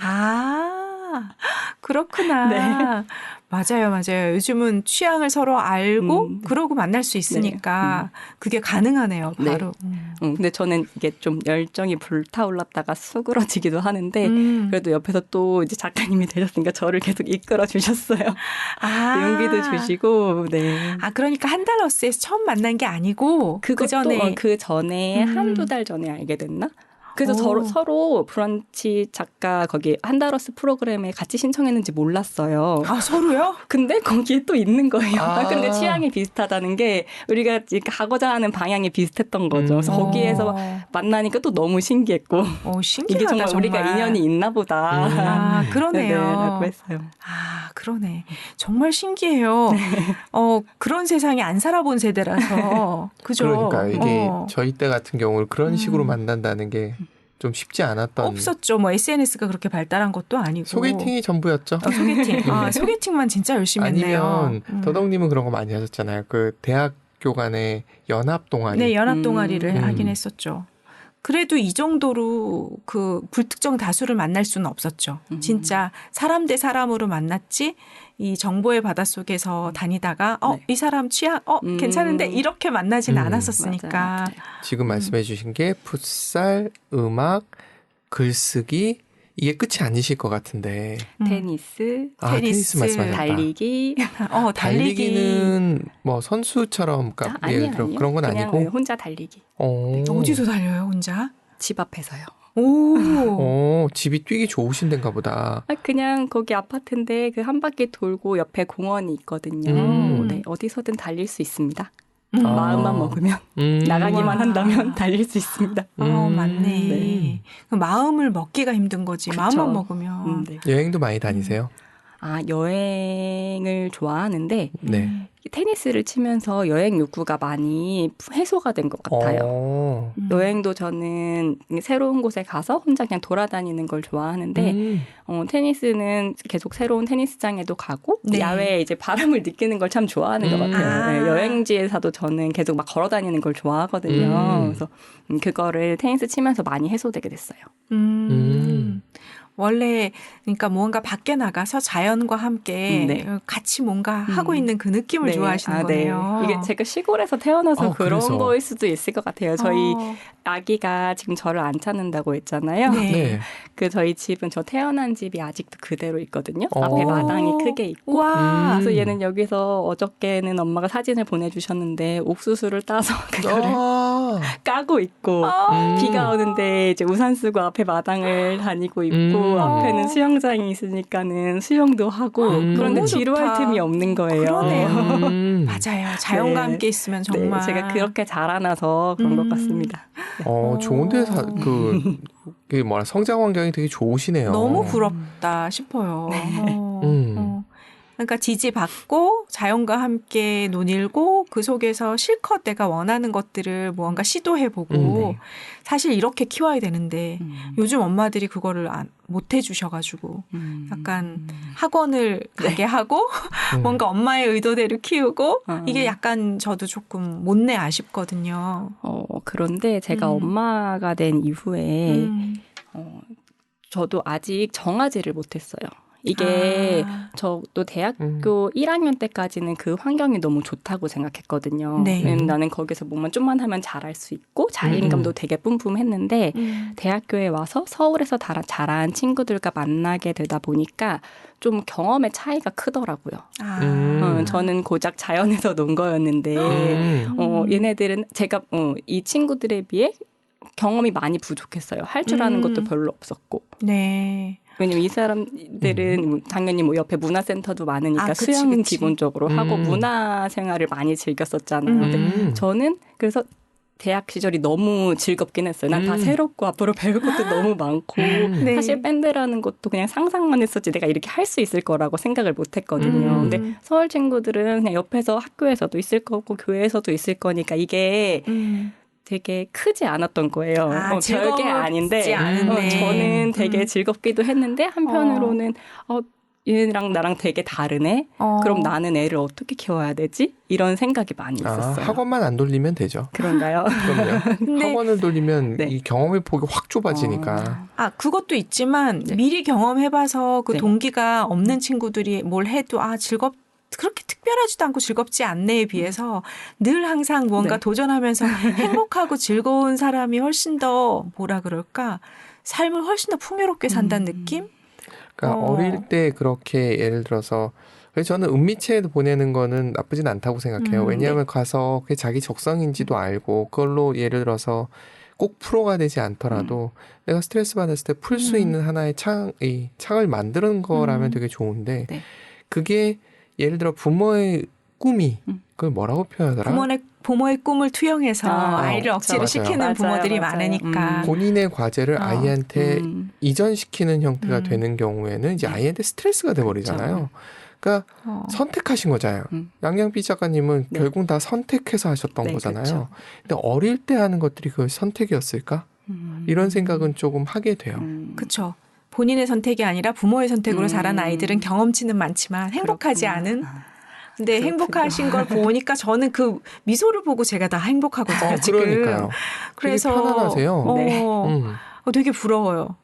그렇구나. 네. 맞아요. 요즘은 취향을 서로 알고 그러고 만날 수 있으니까 그게 가능하네요. 바로. 네. 근데 저는 이게 좀 열정이 불타올랐다가 수그러지기도 하는데 그래도 옆에서 또 이제 작가님이 되셨으니까 저를 계속 이끌어 주셨어요. 용기도 주시고. 네. 그러니까 한달러스에서 처음 만난 게 아니고 그 전에 한두 달 전에 알게 됐나? 그래서 서로 브런치 작가 거기 한다러스 프로그램에 같이 신청했는지 몰랐어요. 서로요? 근데 거기에 또 있는 거예요. 근데 취향이 비슷하다는 게 우리가 가고자 하는 방향이 비슷했던 거죠. 그래서 거기에서 만나니까 또 너무 신기했고. 신기하다, 이게 정말 우리가 인연이 있나 보다. 그러네요. 네, 라고 했어요. 그러네. 정말 신기해요. 그런 세상에 안 살아본 세대라서. 그죠? 그러니까 이게 저희 때 같은 경우는 그런 식으로 만난다는 게 좀 쉽지 않았던. 없었죠. SNS가 그렇게 발달한 것도 아니고. 소개팅이 전부였죠. 소개팅. 소개팅만 진짜 열심히 했네요. 아니면 더덕님은 그런 거 많이 하셨잖아요. 그 대학교 간의 연합 동아리. 네, 연합 동아리를 하긴 했었죠. 그래도 이 정도로 그 불특정 다수를 만날 수는 없었죠. 진짜 사람 대 사람으로 만났지 이 정보의 바닷속에서 다니다가 이 사람 취향 괜찮은데 이렇게 만나진 않았었으니까. 맞아요. 지금 말씀해 주신 게 풋살, 음악, 글쓰기 이게 끝이 아니실 것 같은데. 테니스 말씀하셨다. 달리기. 달리기는 뭐 선수처럼 아니요. 그런 건 그냥 아니고. 혼자 달리기. 어디서 달려요, 혼자? 집 앞에서요. 집이 뛰기 좋으신 데인가 보다. 그냥 거기 아파트인데 그 한 바퀴 돌고 옆에 공원이 있거든요. 네, 어디서든 달릴 수 있습니다. 마음만 먹으면 나가기만 한다면 달릴 수 있습니다. 맞네. 네. 마음을 먹기가 힘든 거지. 그쵸. 마음만 먹으면. 네. 여행도 많이 다니세요? 여행을 좋아하는데 네. 테니스를 치면서 여행 욕구가 많이 해소가 된 것 같아요. 여행도 저는 새로운 곳에 가서 혼자 그냥 돌아다니는 걸 좋아하는데 테니스는 계속 새로운 테니스장에도 가고 네. 야외에 이제 바람을 느끼는 걸 참 좋아하는 것 같아요. 네, 여행지에서도 저는 계속 막 걸어 다니는 걸 좋아하거든요. 그래서 그거를 테니스 치면서 많이 해소되게 됐어요. 원래 그러니까 뭔가 밖에 나가서 자연과 함께 네. 같이 뭔가 하고 있는 그 느낌을 네. 좋아하시는 거네요. 네. 이게 제가 시골에서 태어나서 그런 그래서. 거일 수도 있을 것 같아요. 저희 아기가 지금 저를 안 찾는다고 했잖아요. 네. 네. 저희 집은 저 태어난 집이 아직도 그대로 있거든요. 오. 앞에 마당이 크게 있고. 와. 그래서 얘는 여기서 어저께는 엄마가 사진을 보내주셨는데 옥수수를 따서 그거를 까고 있고 비가 오는데 이제 우산 쓰고 앞에 마당을 다니고 있고 앞에는 수영장이 있으니까는 수영도 하고 그런데 너무 지루할 좋다. 틈이 없는 거예요. 그러네요. 맞아요. 자연과 네. 함께 있으면 정말. 네, 제가 그렇게 자라나서 그런 것 같습니다. 좋은데 성장 환경이 되게 좋으시네요. 너무 부럽다 싶어요. 그러니까 지지받고 자연과 함께 논일고 그 속에서 실컷 내가 원하는 것들을 무언가 시도해보고 사실 이렇게 키워야 되는데 요즘 엄마들이 그거를 못 해주셔가지고 약간 학원을 가게 하고 뭔가 엄마의 의도대로 키우고 이게 약간 저도 조금 못내 아쉽거든요. 그런데 제가 엄마가 된 이후에 저도 아직 정하지를 못했어요. 이게 저도 대학교 1학년 때까지는 그 환경이 너무 좋다고 생각했거든요. 네. 나는 거기서 뭐만 좀만 하면 잘할 수 있고 자신감도 되게 뿜뿜했는데 대학교에 와서 서울에서 자란 친구들과 만나게 되다 보니까 좀 경험의 차이가 크더라고요. 저는 고작 자연에서 논 거였는데 얘네들은 제가 이 친구들에 비해 경험이 많이 부족했어요. 할 줄 아는 것도 별로 없었고. 네. 왜냐면 이 사람들은 당연히 뭐 옆에 문화센터도 많으니까 그치, 수영은 그치. 기본적으로 하고 문화생활을 많이 즐겼었잖아요. 근데 저는 그래서 대학 시절이 너무 즐겁긴 했어요. 난 다 새롭고 앞으로 배울 것도 너무 많고 네. 사실 밴드라는 것도 그냥 상상만 했었지 내가 이렇게 할 수 있을 거라고 생각을 못 했거든요. 근데 서울 친구들은 그냥 옆에서 학교에서도 있을 거고 교회에서도 있을 거니까 이게 되게 크지 않았던 거예요. 별게 아닌데 저는 되게 즐겁기도 했는데 한편으로는 얘랑 나랑 되게 다르네. 그럼 나는 애를 어떻게 키워야 되지? 이런 생각이 많이 있었어요. 학원만 안 돌리면 되죠. 그런가요? 그럼요. 학원을 돌리면 네. 이 경험의 폭이 확 좁아지니까. 그것도 있지만 미리 경험해봐서 그 동기가 없는 친구들이 뭘 해도 그렇게 특별하지도 않고 즐겁지 않네에 비해서 늘 항상 무언가 도전하면서 행복하고 즐거운 사람이 훨씬 더 뭐라 그럴까 삶을 훨씬 더 풍요롭게 산다는 느낌? 그러니까 어릴 때 그렇게 예를 들어서 그래서 저는 은미체에 보내는 거는 나쁘진 않다고 생각해요. 왜냐하면 가서 그게 자기 적성인지도 알고 그걸로 예를 들어서 꼭 프로가 되지 않더라도 내가 스트레스 받았을 때 풀 수 있는 하나의 창을 만드는 거라면 되게 좋은데 그게 예를 들어 부모의 꿈이 그걸 뭐라고 표현하더라? 부모의 꿈을 투영해서 아이를 억지로 맞아요. 시키는 부모들이 맞아요. 많으니까. 본인의 과제를 아이한테 이전시키는 형태가 되는 경우에는 이제 아이한테 스트레스가 돼버리잖아요. 그러니까 선택하신 거잖아요. 양양비 작가님은 결국 다 선택해서 하셨던 거잖아요. 그렇죠. 근데 어릴 때 하는 것들이 그 선택이었을까? 이런 생각은 조금 하게 돼요. 그렇죠. 본인의 선택이 아니라 부모의 선택으로 자란 아이들은 경험치는 많지만 행복하지 않은. 근데 그렇군요. 행복하신 걸 보니까 저는 그 미소를 보고 제가 다 행복하거든요. 지금. 그러니까요. 그래서 되게 편안하세요. 되게 부러워요.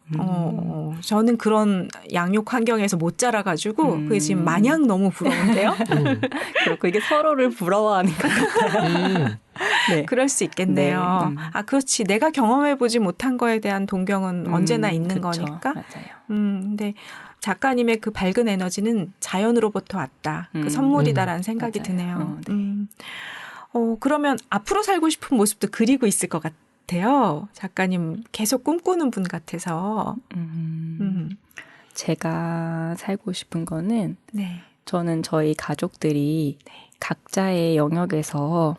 저는 그런 양육 환경에서 못 자라가지고 그게 지금 마냥 너무 부러운데요. 그렇고 이게 서로를 부러워하는 것 같아요. 네. 그럴 수 있겠네요. 네. 그렇지. 내가 경험해보지 못한 거에 대한 동경은 언제나 있는 그쵸. 거니까. 맞아요. 근데 작가님의 그 밝은 에너지는 자연으로부터 왔다. 그 선물이다라는 생각이 맞아요. 드네요. 네. 그러면 앞으로 살고 싶은 모습도 그리고 있을 것 같아요. 작가님 계속 꿈꾸는 분 같아서. 제가 살고 싶은 거는 네. 저는 저희 가족들이 각자의 영역에서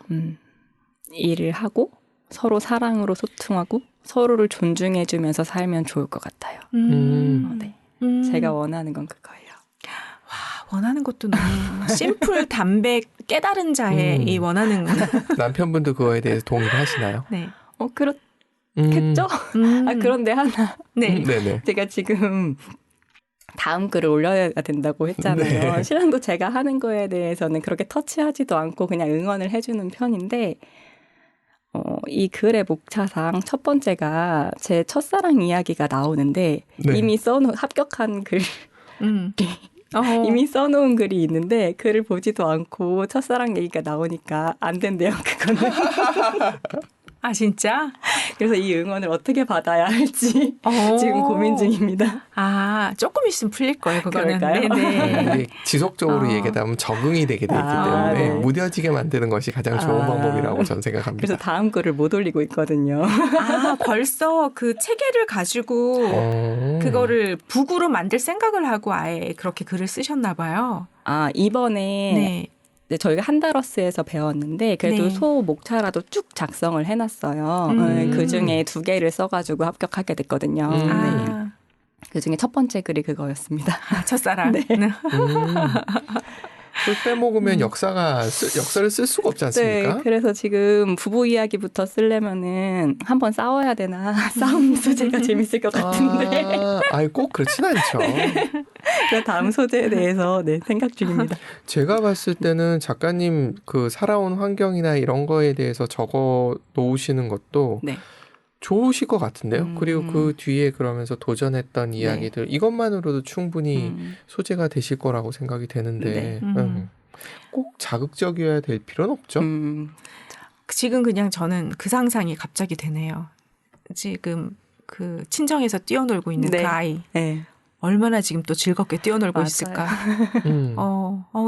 일을 하고 서로 사랑으로 소통하고 서로를 존중해주면서 살면 좋을 것 같아요. 네. 제가 원하는 건 그거예요. 와, 원하는 것도 너무 심플, 담백, 깨달은 자의 이 원하는 남편분도 그거에 대해서 동의를 하시나요? 네. 그렇겠죠? 아, 그런데 하나. 네. 네네. 제가 지금 다음 글을 올려야 된다고 했잖아요. 네. 신랑도 제가 하는 거에 대해서는 그렇게 터치하지도 않고 그냥 응원을 해주는 편인데 이 글의 목차상 첫 번째가 제 첫사랑 이야기가 나오는데 네. 이미 써놓은 합격한 글 이미 써놓은 글이 있는데 글을 보지도 않고 첫사랑 얘기가 나오니까 안 된대요. 그거는. 아, 진짜? 그래서 이 응원을 어떻게 받아야 할지 지금 고민 중입니다. 아, 조금 있으면 풀릴 거예요, 그거는. 그럴까요? 네네. 지속적으로 얘기하다 보면 적응이 되게 돼 있기 때문에 네. 무뎌지게 만드는 것이 가장 좋은 방법이라고 저는 생각합니다. 그래서 다음 글을 못 올리고 있거든요. 아, 벌써 그 체계를 가지고 그거를 북으로 만들 생각을 하고 아예 그렇게 글을 쓰셨나 봐요. 아, 이번에 네. 저희가 한다러스에서 배웠는데 그래도 네. 소 목차라도 쭉 작성을 해놨어요. 그중에 2개를 써가지고 합격하게 됐거든요. 네. 아, 그중에 첫 번째 글이 그거였습니다. 첫사랑. 네. 술 빼먹으면 역사를 쓸 수가 없지 않습니까? 네, 그래서 지금 부부 이야기부터 쓰려면은 한번 싸워야 되나 싸움 소재가 재밌을 것 같은데 꼭 그렇진 않죠. 그래서 다음 소재에 대해서 생각 중입니다. 제가 봤을 때는 작가님 그 살아온 환경이나 이런 거에 대해서 적어 놓으시는 것도 네. 좋으실 것 같은데요. 그리고 그 뒤에 그러면서 도전했던 이야기들 이것만으로도 충분히 소재가 되실 거라고 생각이 되는데 꼭 자극적이어야 될 필요는 없죠. 지금 그냥 저는 그 상상이 갑자기 되네요. 지금 그 친정에서 뛰어놀고 있는 네. 그 아이. 네. 얼마나 지금 또 즐겁게 뛰어놀고 맞아요. 있을까.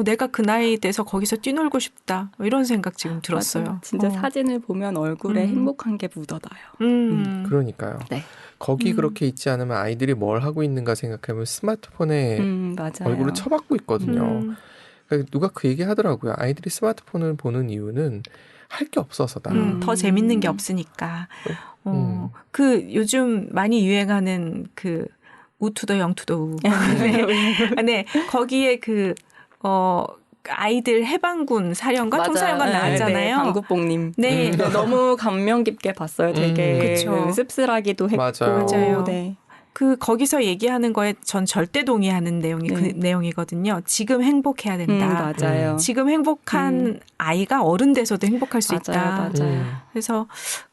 내가 그 나이 돼서 거기서 뛰놀고 싶다. 이런 생각 지금 들었어요. 맞아요. 진짜 사진을 보면 얼굴에 행복한 게 묻어나요. 그러니까요. 네. 거기 그렇게 있지 않으면 아이들이 뭘 하고 있는가 생각하면 스마트폰에 맞아요. 얼굴을 쳐박고 있거든요. 그러니까 누가 그 얘기 하더라고요. 아이들이 스마트폰을 보는 이유는 할 게 없어서다. 더 재밌는 게 없으니까. 그 요즘 많이 유행하는 그 우투더 영투더 우. 네. 거기에 아이들 해방군 사령관, 총사령관 나왔잖아요. 네, 방구뽕님. 네. 너무 감명 깊게 봤어요. 되게 그쵸. 씁쓸하기도 했고. 맞아요. 네. 거기서 얘기하는 거에 전 절대 동의하는 내용이 그 내용이거든요. 지금 행복해야 된다. 맞아요. 지금 행복한 아이가 어른 돼서도 행복할 수 있다. 맞아요. 그래서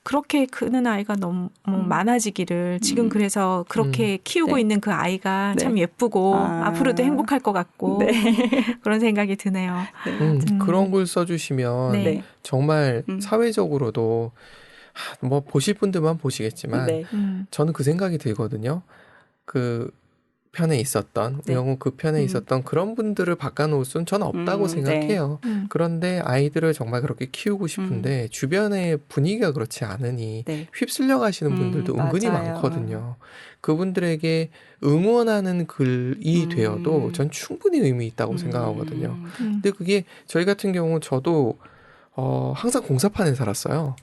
그렇게 크는 아이가 너무 많아지기를 지금 그래서 그렇게 키우고 있는 그 아이가 참 예쁘고 앞으로도 행복할 것 같고 그런 생각이 드네요. 그런 글 써주시면 정말 사회적으로도 뭐 보실 분들만 보시겠지만 저는 그 생각이 들거든요. 그 편에 있었던 영국 그 편에 있었던 그런 분들을 바꿔놓을 수는 저는 없다고 생각해요. 그런데 아이들을 정말 그렇게 키우고 싶은데 주변의 분위기가 그렇지 않으니 휩쓸려 가시는 분들도 은근히 맞아요. 많거든요. 그분들에게 응원하는 글이 되어도 전 충분히 의미 있다고 생각하거든요. 근데 그게 저희 같은 경우 저도 항상 공사판에 살았어요.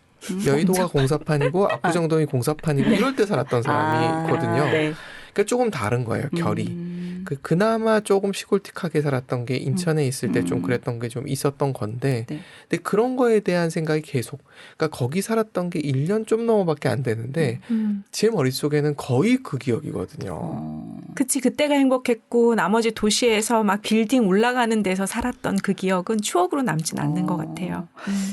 여의도가 공사판이고 압구정동이 공사판이고 이럴 때 살았던 사람이거든요. 그러니까 조금 다른 거예요, 결이. 그나마 조금 시골틱하게 살았던 게 인천에 있을 때 좀 그랬던 게 좀 있었던 건데 근데 그런 거에 대한 생각이 계속 그러니까 거기 살았던 게 1년 좀 넘어밖에 안 되는데 제 머릿속에는 거의 그 기억이거든요. 그치, 그때가 행복했고 나머지 도시에서 막 빌딩 올라가는 데서 살았던 그 기억은 추억으로 남진 않는 것 같아요.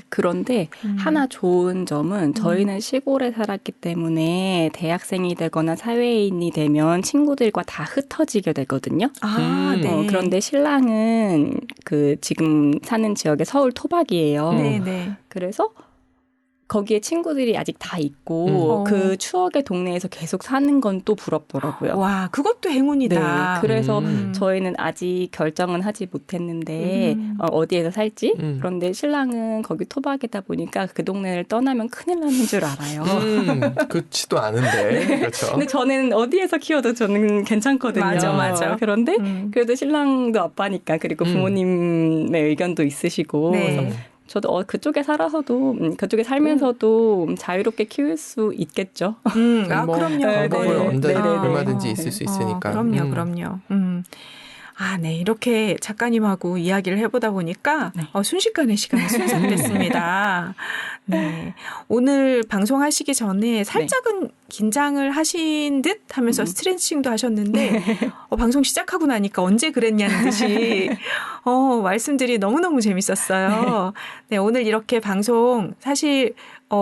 그런데 하나 좋은 점은 저희는 시골에 살았기 때문에 대학생이 되거나 사회인이 되면 친구들과 다 흩어지게 되거든요. 네. 그런데 신랑은 그 지금 사는 지역의 서울 토박이에요. 네. 그래서 거기에 친구들이 아직 다 있고 그 추억의 동네에서 계속 사는 건 또 부럽더라고요. 와, 그것도 행운이다. 네, 그래서 저희는 아직 결정은 하지 못했는데 어디에서 살지? 그런데 신랑은 거기 토박이다 보니까 그 동네를 떠나면 큰일 나는 줄 알아요. 그렇지도 않은데. 네. 그렇죠. 근데 저는 어디에서 키워도 저는 괜찮거든요. 맞아. 그런데 그래도 신랑도 아빠니까 그리고 부모님의 의견도 있으시고 네. 그래서 저도 그쪽에 살아서도 그쪽에 살면서도 자유롭게 키울 수 있겠죠. 그럼요. 방법은 네. 얼마든지 있을 수 있으니까. 그럼요. 아, 네. 이렇게 작가님하고 이야기를 해보다 보니까 순식간에 시간이 순삭됐습니다. 네. 오늘 방송하시기 전에 살짝은 긴장을 하신 듯 하면서 스트레칭도 하셨는데 방송 시작하고 나니까 언제 그랬냐는 듯이 말씀들이 너무너무 재밌었어요. 네, 오늘 이렇게 방송 사실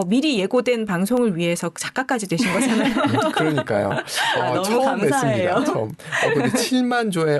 미리 예고된 방송을 위해서 작가까지 되신 거잖아요. 그러니까요. 너무 처음 감사해요. 뵀습니다. 처음. 근데 7만 조에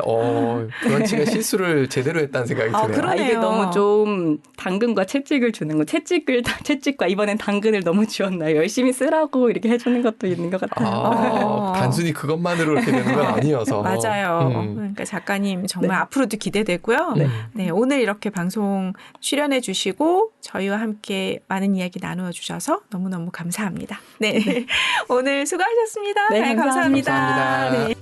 브런치가 실수를 제대로 했다는 생각이 드네요. 그러네요. 이게 너무 좀 당근과 채찍을 주는 거. 채찍과 이번엔 당근을 너무 주었나요? 열심히 쓰라고 이렇게 해주는 것도 있는 것 같아요. 단순히 그것만으로 이렇게 되는 건 아니어서. 맞아요. 그러니까 작가님 정말 앞으로도 기대되고요. 네, 오늘 이렇게 방송 출연해 주시고 저희와 함께 많은 이야기 나누어 주셔서 너무너무 감사합니다. 네. 오늘 수고하셨습니다. 네, 감사합니다. 감사합니다. 네.